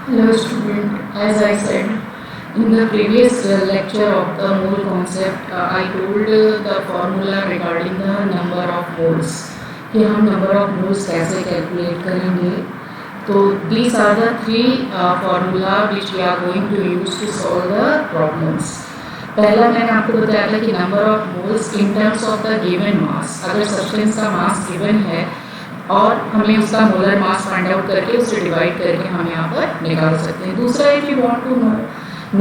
Hello student, as I said in the previous lecture of the mole concept, I told the formula regarding the number of moles कि हम number of moles कैसे calculate करेंगे. तो these are the three formula which we are going to use to solve the problems. पहला मैंने आपको बताया था कि number of moles in terms of the given mass. अगर substance का mass given है और हमें उसका मोलर मास फाइंड आउट करके उसे डिवाइड करके हम यहाँ पर निकाल सकते हैं. दूसरा if you want to know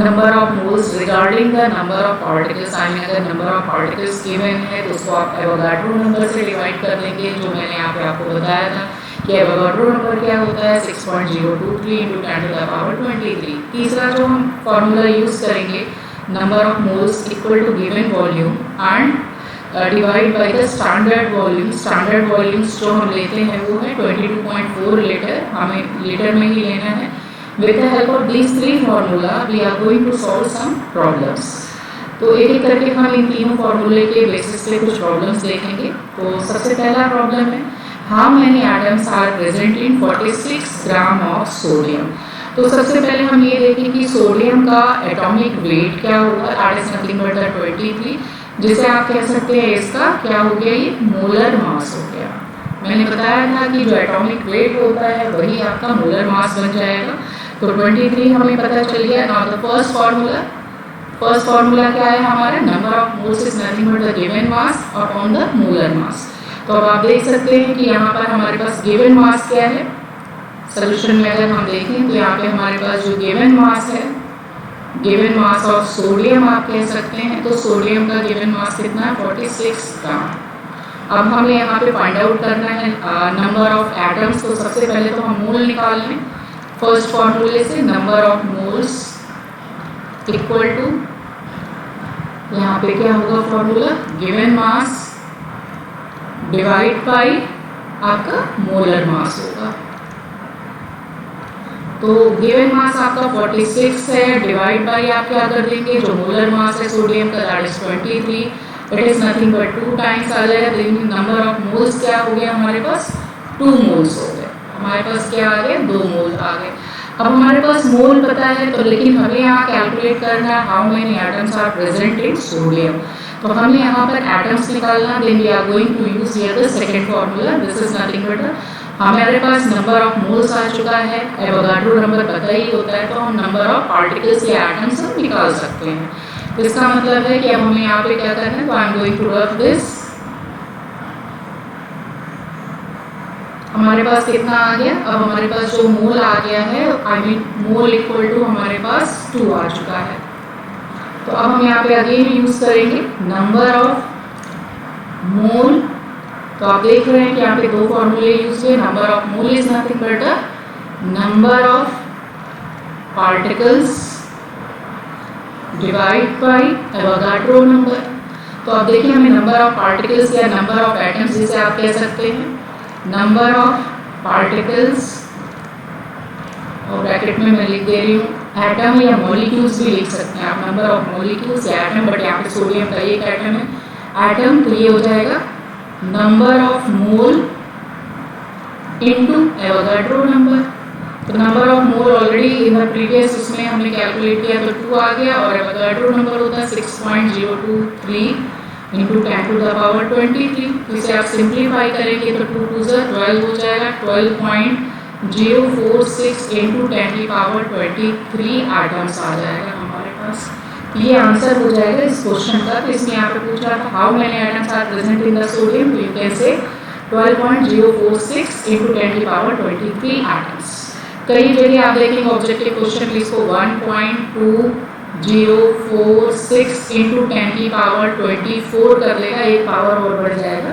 number of moles regarding the number of particles, I mean अगर नंबर ऑफ पार्टिकल्स गिवन है तो उसको आप एवोगाड्रो नंबर से डिवाइड कर देंगे, जो मैंने यहाँ पे आपको बताया था कि एवोगाड्रो नंबर क्या होता है 6.023 × 10⁻23. तीसरा जो हम फॉर्मूला यूज करेंगे, number of moles equal to given volume and divide by the standard volume. Standard volumes जो हम लेते हैं वो है 22.4 लीटर, हमें लीटर में ही लेना है. With the help of these three formula we are going to solve some problems. तो एक एक करके हम इन तीनों फार्मूले के बेसिस पे कुछ प्रॉब्लम्स देखेंगे. तो सबसे पहला प्रॉब्लम है how many atoms are present in 46 gram of sodium. तो सबसे पहले हम ये देखें कि सोडियम का एटॉमिक वेट क्या होगा. That is nothing but the 23, जिसे आप कह सकते हैं इसका क्या हो गया, ये मोलर मास हो गया. मैंने बताया था कि जो एटॉमिक वेट होता है वही आपका मोलर मास बन जाएगा. तो 23 हमें पता चल गया. नाउ द फर्स्ट फार्मूला क्या है हमारा, number of moles is nothing but the given mass और ऑन द मोलर मास. तो अब आप देख सकते हैं कि यहाँ पर हमारे पास गिवन मास क्या है. सोल्यूशन में अगर हम देखें तो यहाँ पे हमारे पास जो गिवन मास है, गिवन मास ऑफ सोडियम आप कह सकते हैं, तो सोडियम का गिवन मास कितना है 46 ग्राम. अब हमें यहाँ पे फाइंड आउट करना है नंबर ऑफ एटम्स. तो सबसे पहले तो हम मोल निकाल लें फर्स्ट फॉर्मूले से. Number of moles equal to, यहाँ पे क्या होगा formula, given mass divide by आपका मोलर मास होगा. तो गिवन मास आपका 46 है, डिवाइड बाई आप क्या कर देंगे, जो मोलर मास है सोडियम का that is 23, it is nothing but 2 times आ जाएगा. नंबर ऑफ मोल्स क्या हो गया हमारे पास, 2 मोल्स हो गए. हमारे पास क्या आ गया, 2 मोल आ गए. अब हमारे पास मोल पता है, तो लेकिन हमें यहाँ कैलकुलेट करना है how many atoms are present in sodium. तो हमें यहाँ पर एटम्स निकालना, then we are going to use here the second formula. This is nothing but हमारे पास नंबर ऑफ मोल्स आ चुका है, एवोगाड्रो नंबर पता ही होता है, तो हम नंबर ऑफ पार्टिकल्स या एटम्स हम निकाल सकते हैं. तो इसका मतलब है कि अब हमें यहाँ पे क्या करना है, तो I am going to rough this. हमारे पास कितना आ गया, अब हमारे पास जो मोल आ गया है, I mean mole equal to हमारे पास 2 आ चुका है. तो अब हम यहाँ पे अगेन यूज करेंगे नंबर ऑफ मोल. तो आप देख रहे हैं कि यहाँ पे 2 फॉर्मूले यूज हुए. Number of mole is nothing but the number of particles divide by Avogadro number. तो आप देखिए हमें नंबर ऑफ पार्टिकल्स या नंबर ऑफ एटम्स जिसे आप कह सकते हैं, नंबर ऑफ पार्टिकल्स और ब्रैकेट में मैं लिख दे रही हूँ एटम या मॉलिक्यूल्स भी लिख सकते हैं आप, नंबर ऑफ मॉलिक्यूल्स या एटम, बट यहाँ पे सोडियम का एक एटम है एटम, तो ये हो जाएगा number of mole into Avogadro number. तो number of mole already in the previous उसमें हमने कैलकुलेट किया तो 2 आ गया, और एवोगाड्रो नंबर होता है 6.023 इंटू 10⁻23. तो इसे आप सिंप्लीफाई करेंगे तो 2 2 12 हो जाएगा. 12.046 इंटू 10⁻23 एटम्स आ जाएगा हमारे पास. ये आंसर हो जाएगा इस क्वेश्चन का. तो इसमें यहाँ पे पूछा था how many atoms are present in the sodium, तो you can say 12.046 into 10⁻23 atoms. कई जगह आप देखेंगे ऑब्जेक्टिव क्वेश्चन इसको 1.2046 इंटू 10⁻24 कर लेगा, एक पावर और बढ़ जाएगा.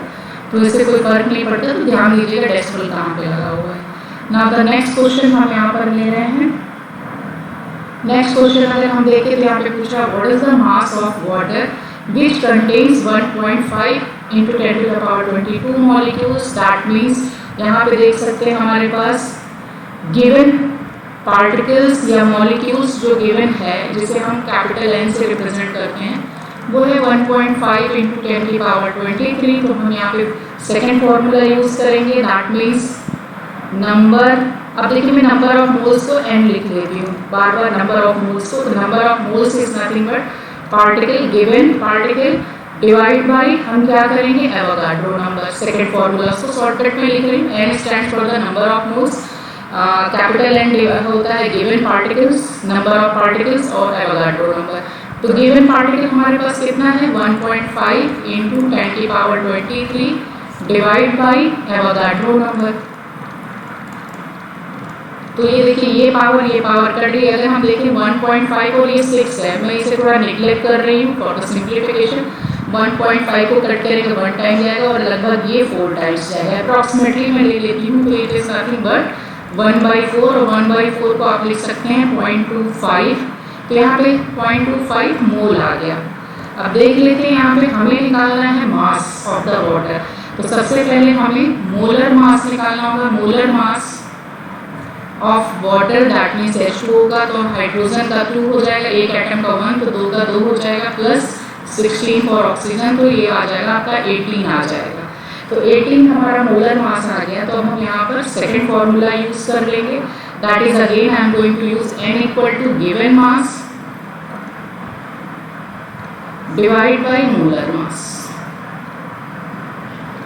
तो इससे कोई फर्क नहीं पड़ता. तो ध्यान दीजिएगा डेसिमल कहाँ पे लगा हुआ है. नाउ द नेक्स्ट क्वेश्चन हम यहाँ पर ले रहे हैं. नेक्स्ट क्वेश्चन अगर हम देखें तो यहाँ पे पूछा what is the mass of water which contains 1.5 into 10⁻22 molecules. That means यहाँ पे देख सकते हैं हमारे पास गिवन पार्टिकल्स या मॉलिक्यूल्स जो गिवन है, जिसे हम कैपिटल N से रिप्रेजेंट करते हैं, वो है 1.5 इंटू 10⁻23. तो हम यहाँ पे सेकेंड फॉर्मूला यूज करेंगे, दैट मीन्स नंबर अब देखिए मैं नंबर ऑफ मोल्स को n लिख लेती हूँ, बार बार नंबर ऑफ मोल्स को। तो number of moles is nothing but particle, given particle divide by, हम क्या करेंगे, एवोगाड्रो नंबर। सेकंड फॉर्मूला उसको शॉर्टकट में लिख रही हूँ, n stands for the number of moles, capital N होता है given particles, number of particles और एवोगाड्रो नंबर। तो गिवन पार्टिकल हमारे पास कितना है, 1.5 इंटू 10 की power 23 divide by Avogadro number. तो ये देखिए ये पावर कट गई। अगर हम देखें 1.5 और ये 6 है, मैं इसे थोड़ा निगलेक्ट कर रही हूँ फॉर द सिंप्लीफिकेशन। 1.5 को कट करेंगे 1 टाइम जाएगा और लगभग ये 4 टाइम्स जाएगा। अप्रॉक्सीमेटली मैं ले लेती हूँ, तो इट इज नथिंग बट 1/4 और 1/4 को आप लिख सकते हैं 0.25। तो यहाँ पे 0.25 मोल आ गया। अब देख लेते हैं यहाँ पे हमें निकालना है मास ऑफ द वाटर। तो सबसे पहले हमें मोलर मास निकालना होगा। Molar mass of water that means H2 होगा, तो हाइड्रोजन का 2 हो जाएगा, एक एटम का 1 तो 2 का 2 हो जाएगा, प्लस 16 फॉर ऑक्सीजन, तो ये आ जाएगा आपका 18 आ जाएगा। तो 18 हमारा मोलर मास आ गया। तो हम यहाँ पर सेकंड फॉर्मूला यूज कर लेंगे, that is again I am going to use n equal to given mass divide by molar mass.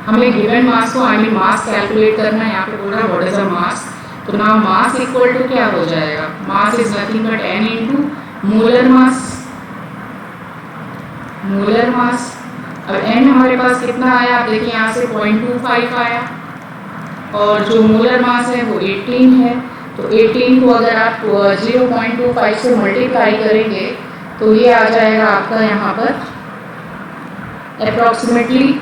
हमें गिवन मास को मास कैलकुलेट करना है। यहाँ पे बोल रहा है व्हाट इज अ मास, तो नाउ मास इक्वल टू क्या हो जाएगा, mass is nothing but n into molar mass. Molar mass अब n हमारे पास कितना आया, आप देखिए यहाँ से 0.25 आया और जो मोलर मास है वो 18 है। तो 18 को अगर आप 0.25 से मल्टीप्लाई करेंगे तो ये आ जाएगा आपका यहाँ पर अप्रॉक्सीमेटली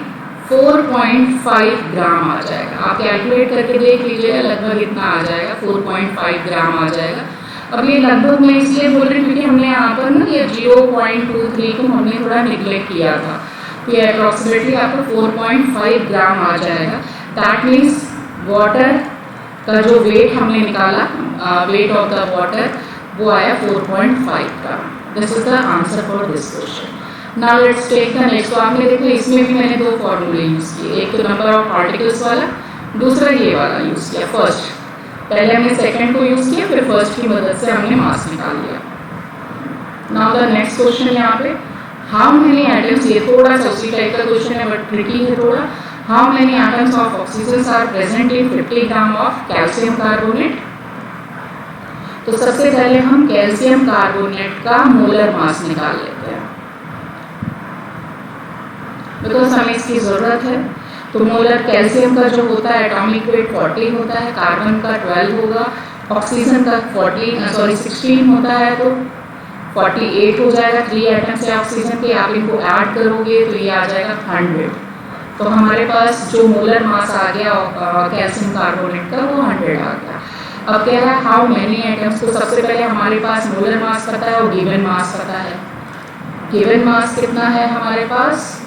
4.5 ग्राम आ जाएगा। आप कैलकुलेट करके देख लीजिएगा, लगभग इतना आ जाएगा, 4.5 ग्राम आ जाएगा। अब ये लगभग मैं इसलिए बोल रही हूँ क्योंकि हमने यहाँ पर ना ये 0.23 को हमने थोड़ा निगलेक्ट किया था। तो ये अप्रॉक्सीमेटली आपको 4.5 ग्राम आ जाएगा। दैट मीन्स वाटर का जो वेट हमने निकाला, वेट ऑफ द वाटर, वो आया 4.5 gram. This is the answer for this question. Now let's take the next. तो आपने देखो इसमें भी मैंने दो फॉर्मूले यूज किए, एक तो नंबर ऑफ पार्टिकल्स वाला, दूसरा ये वाला यूज किया। फर्स्ट पहले हमने सेकंड को यूज किया, फिर फर्स्ट की मदद से हमने मास निकाल लिया। नाउ द नेक्स्ट क्वेश्चन यहाँ पे, हाउ मेनी एटम्स, ये थोड़ा सा उसी टाइप का क्वेश्चन है बट ट्रिकी है थोड़ा। How many atoms of oxygen are present in 50 gram of calcium carbonate. तो सबसे पहले हम कैल्शियम कार्बोनेट का मोलर मास निकाल लेते हैं, बिकॉज हमें इसकी जरूरत है। तो मोलर कैल्शियम का जो होता है एटॉमिक वेट 40 होता है, कार्बन का 12 होगा, ऑक्सीजन का 16 होता है, तो 48 हो जाएगा। 3 एटम्स है ऑक्सीजन के, आप इनको ऐड करोगे तो ये आ जाएगा 100। तो हमारे पास जो मोलर मास आ गया कैल्शियम कार्बोनेट का वो 100 आ गया। अब कह रहा है हाउ मेनी एटम्स। तो सबसे पहले हमारे पास मोलर मास पता है और गिवन मास पता है। गिवन मास कितना है हमारे पास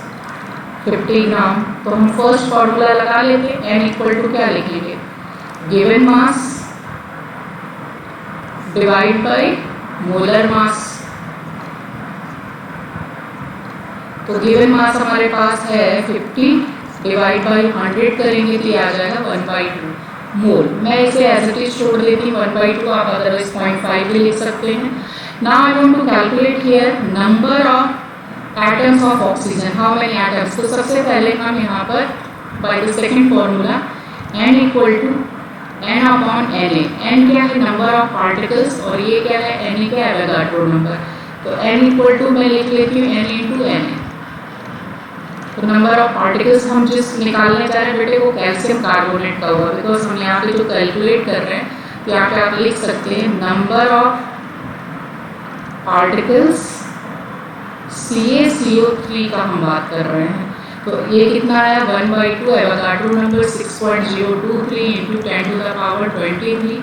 50 ग्राम। तो हम फर्स्ट फॉर्मूला लगा लेंगे, n इक्वल टू क्या लिखेंगे, given mass divide by molar मास। तो गिवन मास हमारे पास है 50 डिवाइड बाय 100 करेंगे तो ये आ जाएगा 1/2 मोल। मैं इसे एज इट इज छोड़ देती हूँ 1/2, आप अदरवाइज 0.5 भी लिख सकते हैं। Now I want to calculate here number of atoms of oxygen, how many atoms. तो सबसे पहले हम यहाँ पर by the second formula n equal to n upon Na। n क्या है, नंबर ऑफ पार्टिकल्स, और ये क्या है, Na क्या है, एवोगाड्रो नंबर। तो n इक्वल टू मैं लिख लेती हूँ n इंटू Na। तो नंबर ऑफ पार्टिकल्स हम जिस निकालने जा रहे हैं बेटे वो कैल्शियम कार्बोनेट का होगा, बिकॉज हम यहाँ पे जो कैलकुलेट कर रहे हैं तो यहाँ पे आप लिख सकते हैं नंबर ऑफ पार्टिकल्स CaCO3 का हम बात कर रहे हैं। तो ये कितना आया 1/2, Avogadro number 6.023 into 10 to the power 23।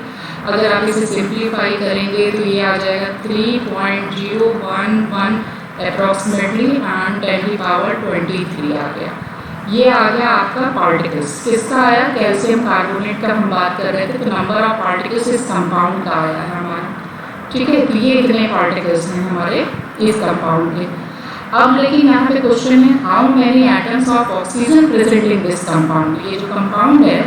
अगर आप इसे सिंप्लीफाई करेंगे तो ये आ जाएगा 3.011 अप्रॉक्सीमेटली एंड 10 की पावर 23 आ गया। ये आ गया आपका पार्टिकल्स। किसका आया, कैल्शियम कार्बोनेट का हम बात कर रहे थे। तो नंबर ऑफ पार्टिकल्स इस कंपाउंड का आया है हमारा, ठीक है। तो ये इतने पार्टिकल्स हैं हमारे इस कंपाउंड के। अब लेकिन यहाँ पे क्वेश्चन है how many atoms of oxygen present in this compound. ये जो कंपाउंड है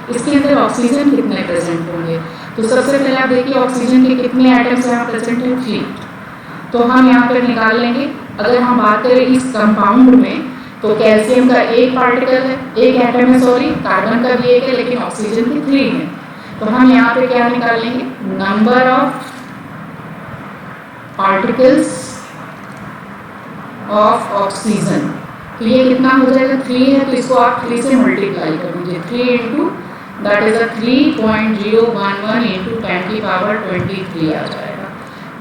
इसके अंदर ऑक्सीजन कितने प्रेजेंट होंगे। तो सबसे पहले आप देखिए ऑक्सीजन के कितने एटम्स यहाँ प्रेजेंट है, 3। तो हम यहाँ पर निकाल लेंगे। अगर हम बात करें इस कंपाउंड में, तो कैल्शियम का एक पार्टिकल है, एक एटम है, सॉरी, कार्बन का भी एक है, लेकिन ऑक्सीजन के 3 है। तो हम यहाँ पे क्या निकालेंगे, number of particles of oxygen. तो ये कितना हो जाएगा, 3 है, तो इसको आप 3 से मल्टीप्लाई कर दीजिए। 3 इंटू दैट इज 3.011 इंटू 10 की पावर 23 आ जाएगा।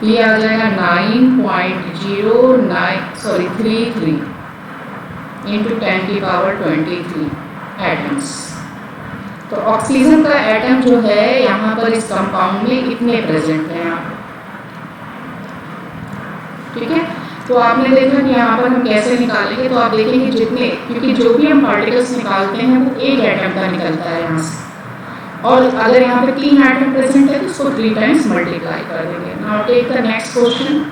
ये आ जाएगा 9.033 इंटू 10 की पावर 23 एटम्स। तो ऑक्सीजन का एटम जो है यहाँ पर इस कंपाउंड में इतने प्रेजेंट है यहाँ पर, ठीक है। तो आपने देखा कि यहाँ पर हम कैसे निकालेंगे, तो आप देखेंगे जितने, क्योंकि जो भी हम पार्टिकल्स निकालते हैं वो एक एटम का निकलता है यहाँ से, और अगर यहाँ पे 3 एटम प्रेजेंट है तो उसको 3 टाइम्स मल्टीप्लाई कर देंगे। Now take the next question.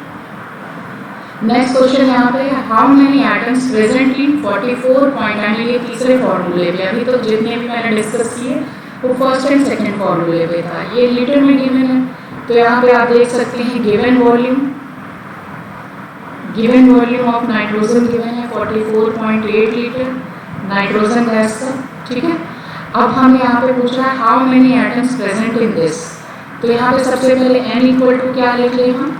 Next question यहाँ पे, how many atoms present in 44 point, ये तीसरे फॉर्मूले पे, अभी तो जितने भी मैंने डिस्कस किए वो फर्स्ट एंड सेकंड फॉर्मूले पे था, ये लीटर में गिवन है। तो यहाँ पे आप देख सकते हैं given volume of nitrogen given है 44.8 लीटर नाइट्रोजन गैस का, ठीक है। अब हम यहाँ पे पूछ रहा है how many atoms present in this. तो यहाँ पे सबसे पहले n इक्वल टू क्या लिख लें हम,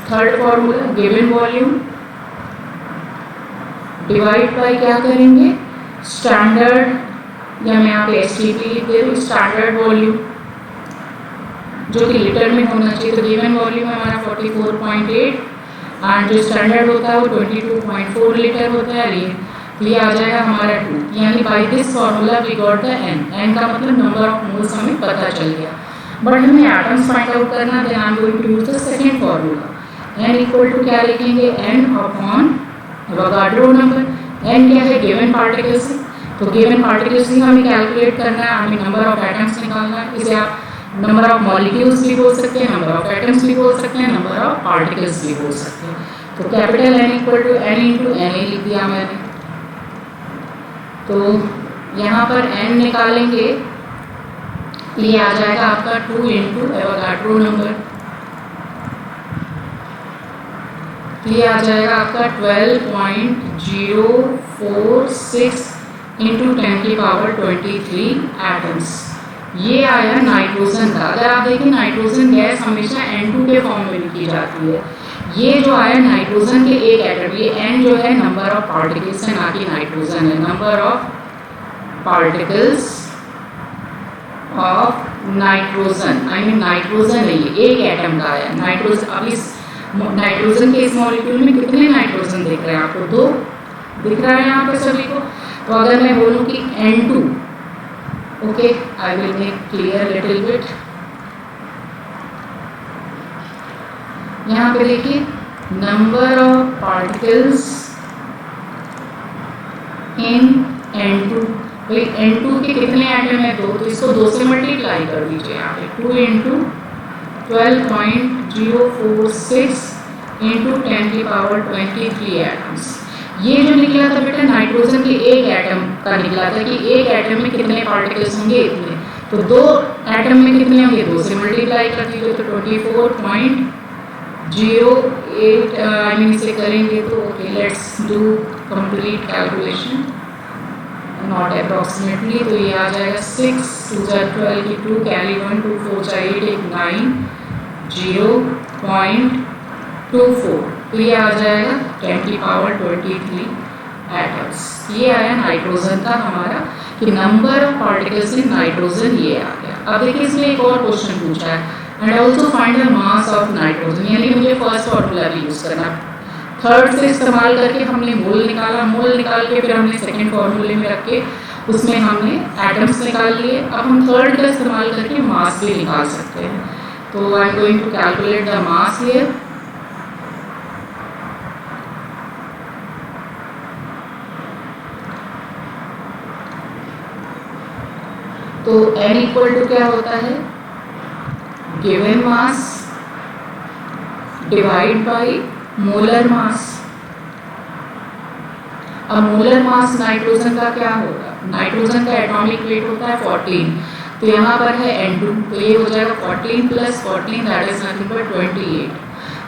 third formula, given volume divide by क्या करेंगे, स्टैंडर्ड, या मैं यहाँ पे STP लिख दे रही हूँ, स्टैंडर्ड वॉल्यूम, जो कि लीटर में होना चाहिए। तो गिवन वॉल्यूम हमारा 44.8 एंड जो स्टैंडर्ड होता है वो 22.4 लीटर होता है। ये आ जाएगा हमारा 2, यानी by this formula we got the n का मतलब नंबर ऑफ मोल्स हमें पता चल गया। बट हमें एटम्स फाइंड आउट करना, then I am going to use the second formula. n equal to क्या लिखेंगे, n upon Avogadro number. n क्या है, गिवन पार्टिकल्स है, तो गिवन पार्टिकल्स ही हमें कैलकुलेट करना है, हमें नंबर ऑफ एटम्स निकालना है। इसे आप नंबर ऑफ मॉलिक्यूल्स भी बोल सकते हैं, नंबर ऑफ एटम्स भी बोल सकते हैं, नंबर ऑफ पार्टिकल्स भी बोल सकते हैं। तो capital N equal to n into Na लिख दिया मैंने। तो यहाँ पर n निकालेंगे, ये आ जाएगा आपका 2 इंटू एवोगाड्रो नंबर, ये आ जाएगा आपका 12.046 इंटू 10 की पावर 23 एटम्स। ये आया नाइट्रोजन का। अगर आप देखें नाइट्रोजन गैस हमेशा N2 के फॉर्म में लिखी जाती है। ये जो आया नाइट्रोजन के एक एटम, ये N जो है नंबर ऑफ पार्टिकल्स है, ना कि नाइट्रोजन है, number of particles of nitrogen, I mean nitrogen है, ये एक एटम का आया नाइट्रोजन। अब इस नाइट्रोजन के इस मॉलिक्यूल में कितने नाइट्रोजन दिख रहे हैं आपको, 2 दिख रहा है यहाँ पे सभी को। तो अगर मैं बोलूँ कि N2, okay, I will make clear little bit। यहाँ पे देखिए number of particles in N2, भाई N2 के कितने एटम है, 2, तो इसको 2 से मल्टीप्लाई कर दीजिए यहाँ पे, 2 इंटू 12.046 इंटू 10 की पावर 23 एटम्स। ये जो निकला था बेटा नाइट्रोजन के एक एटम का निकला था कि एक एटम में कितने पार्टिकल्स होंगे, इतने। तो 2 एटम में कितने होंगे, 2 से मल्टीप्लाई कर दीजिए, तो 24.08 आई मीन से करेंगे तो okay, let's do complete calculation, not approximately. तो ये आ जाएगा 6 2 12 की 2 कैरी 1 2 4 8 1 9 0.24, तो ये आ जाएगा 10 की पावर 23 एटम्स। ये आया नाइट्रोजन का हमारा कि number of particles in nitrogen, ये आ गया। अब देखिए इसमें एक और क्वेश्चन पूछा है, and also find the mass of nitrogen, यानी मुझे फर्स्ट फॉर्मूला भी यूज करना, थर्ड से इस्तेमाल करके हमने मोल निकाला, मोल निकाल के फिर हमने सेकेंड फॉर्मूले में रख के उसमें हमने एटम्स निकाल लिए। अब हम थर्ड का इस्तेमाल करके मास भी निकाल सकते हैं। तो I am going to calculate the mass here. तो n इक्वल टू क्या होता है, given mass divide by molar mass. अब मोलर मास नाइट्रोजन का क्या होगा, नाइट्रोजन का एटॉमिक वेट होता है 14, तो यहाँ पर है N2, तो ये हो जाएगा 14 + 14 दैट इज नथिंग बट 28।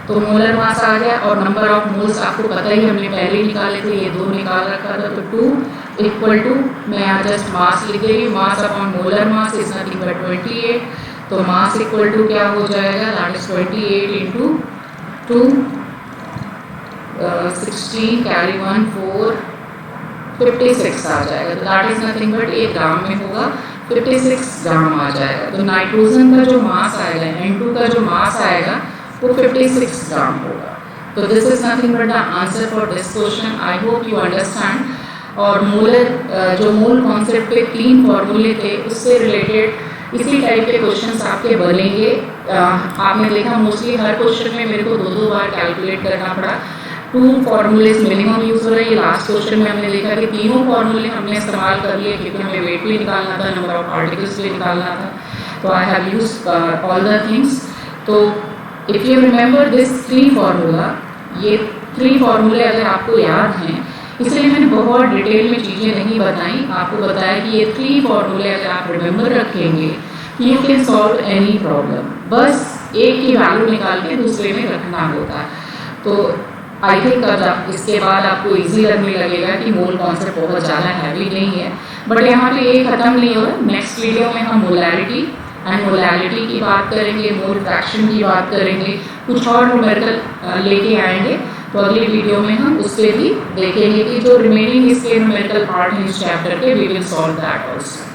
तो मोलर मास आ गया, और नंबर ऑफ मोल्स आपको पता ही हमने पहले ही निकाले थे, ये 2 निकाल रखा था। तो 2 = मैं यहाँ जस्ट मास लिख दे रही हूँ, mass upon molar mass is nothing but 28। तो मास = क्या हो जाएगा, दैट इज 28 × 2 16 कैरी 1 4 56 आ जाएगा। तो दैट इज नथिंग बट 1 ग्राम में होगा, 56 ग्राम आ जाएगा। तो नाइट्रोजन का जो मास आएगा, N2 का जो मास आएगा वो 56 ग्राम होगा। तो this is nothing but the answer for this question. I hope you understand. और मोलर जो मोल कॉन्सेप्ट पे 3 फॉर्मूले थे, उससे रिलेटेड इसी टाइप के क्वेश्चंस आपके बनेंगे। आपने देखा मोस्टली हर क्वेश्चन में मेरे को 2-2 बार कैलकुलेट करना पड़ा। 2 फॉर्मूलेज मिनिमम यूज हो रहे हैं। लास्ट क्वेश्चन में हमने देखा कि तीनों फॉर्मूले हमने इस्तेमाल कर लिए, क्योंकि हमें वेट भी निकालना था, नंबर ऑफ पार्टिकल्स भी निकालना था। तो I have use all the things. तो if you remember this 3 formula, ये 3 फार्मूले अगर आपको याद हैं, इसलिए मैंने बहुत डिटेल में चीज़ें नहीं बताई, आपको बताया कि ये 3 फार्मूले अगर आप रिमेंबर रखेंगे, you can solve any problem. बस एक की वैल्यू निकाल के दूसरे में रखना होता है। तो आई थिंक अब इसके बाद आपको इजी लगने लगेगा कि मोल कॉन्सेप्ट बहुत ज़्यादा हैवी नहीं है। बट यहाँ पे ये ख़त्म नहीं हो रहा। नेक्स्ट वीडियो में हम मोलैरिटी एंड मोलैरिटी की बात करेंगे, मोल फ्रैक्शन की बात करेंगे, कुछ और न्यूमेरिकल लेके आएंगे। तो अगली वीडियो में हम उस पर भी देखेंगे कि जो रिमेनिंग इसके न्यूमेरिकल पार्ट है इस चैप्टर के, we will solve that also.